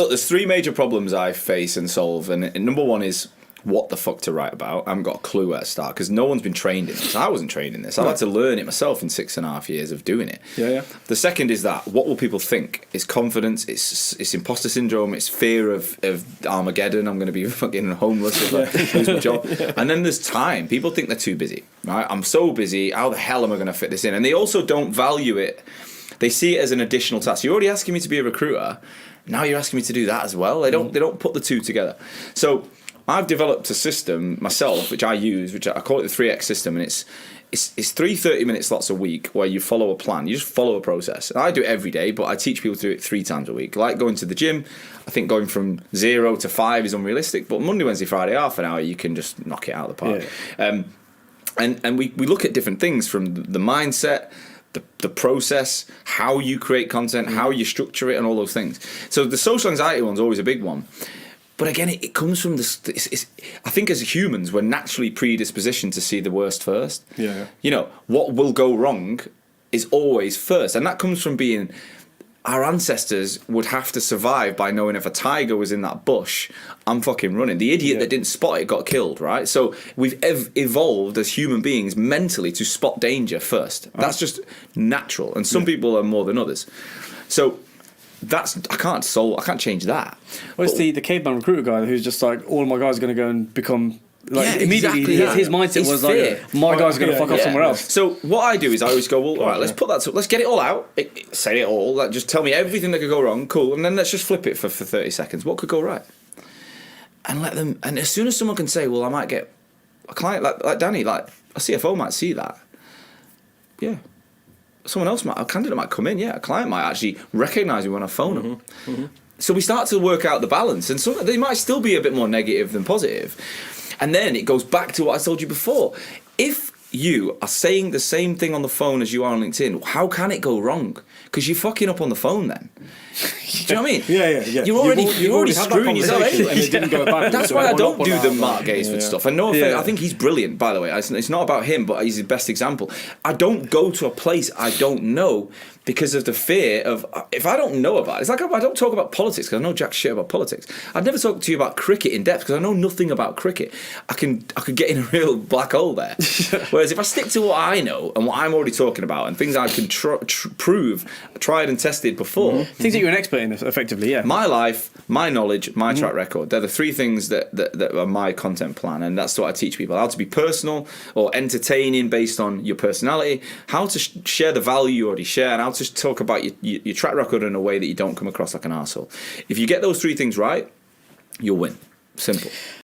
Look, there's three major problems I face and solve, and number one is what the fuck to write about. I haven't got a clue where to start because no one's been trained in this. I wasn't trained in this. I had to learn it myself in 6.5 years of doing it. Yeah. The second is that what will people think? It's confidence. It's imposter syndrome. It's fear of Armageddon. I'm going to be fucking homeless if I lose my job. And then there's time. People think they're too busy. Right? I'm so busy. How the hell am I going to fit this in? And they also don't value it. They see it as an additional task. You're already asking me to be a recruiter. Now you're asking me to do that as well. They don't put the two together. So I've developed a system myself, which I use, which I call it the 3X system, and it's 3 30-minute slots a week where you follow a plan. You just follow a process. And I do it every day, but I teach people to do it 3 times a week. Like going to the gym, I think going from 0 to 5 is unrealistic, but Monday, Wednesday, Friday, half an hour, you can just knock it out of the park. Yeah. And we look at different things from the mindset, the process, how you create content, how you structure it, and all those things. So the social anxiety one's always a big one. But again, it comes from this. I think as humans, we're naturally predispositioned to see the worst first. Yeah. You know, what will go wrong is always first. And that comes from being... Our ancestors would have to survive by knowing if a tiger was in that bush, I'm fucking running. The idiot that didn't spot it got killed, right? So we've evolved as human beings mentally to spot danger first. That's just natural. And some people are more than others. So... I can't change that. Well, it's the caveman recruiter guy who's just like, all my guys are going to go and become... immediately his mindset was fear. Like, my guys are going to fuck off somewhere else. So what I do is I always go, well, all right, let's put that. Let's get it all out. Say it all. Like, just tell me everything that could go wrong. Cool, and then let's just flip it for 30 seconds. What could go right? And let them. And as soon as someone can say, well, I might get a client like Danny, like a CFO might see that. Yeah. Someone else a candidate might come in, a client might actually recognise me when I phone them. Mm-hmm. So we start to work out the balance, and so they might still be a bit more negative than positive. And then it goes back to what I told you before. If you are saying the same thing on the phone as you are on LinkedIn, how can it go wrong? Because you're fucking up on the phone then. Do you know what I mean? Yeah. You're already screwing yourself anyway. And it didn't go back. That's why I don't do the Mark Gaisford stuff. And no offense, I think he's brilliant, by the way. It's not about him, but he's the best example. I don't go to a place I don't know because of the fear of, if I don't know about it, it's like I don't talk about politics because I know jack shit about politics. I'd never talk to you about cricket in depth because I know nothing about cricket. I could get in a real black hole there. Whereas if I stick to what I know and what I'm already talking about and things I can prove, tried and tested before. Things that you're an expert in, effectively, yeah. My life, my knowledge, my track record. They're the three things that are my content plan, and that's what I teach people. How to be personal or entertaining based on your personality, how to share the value you already share, and how to talk about your track record in a way that you don't come across like an arsehole. If you get those three things right, you'll win. Simple.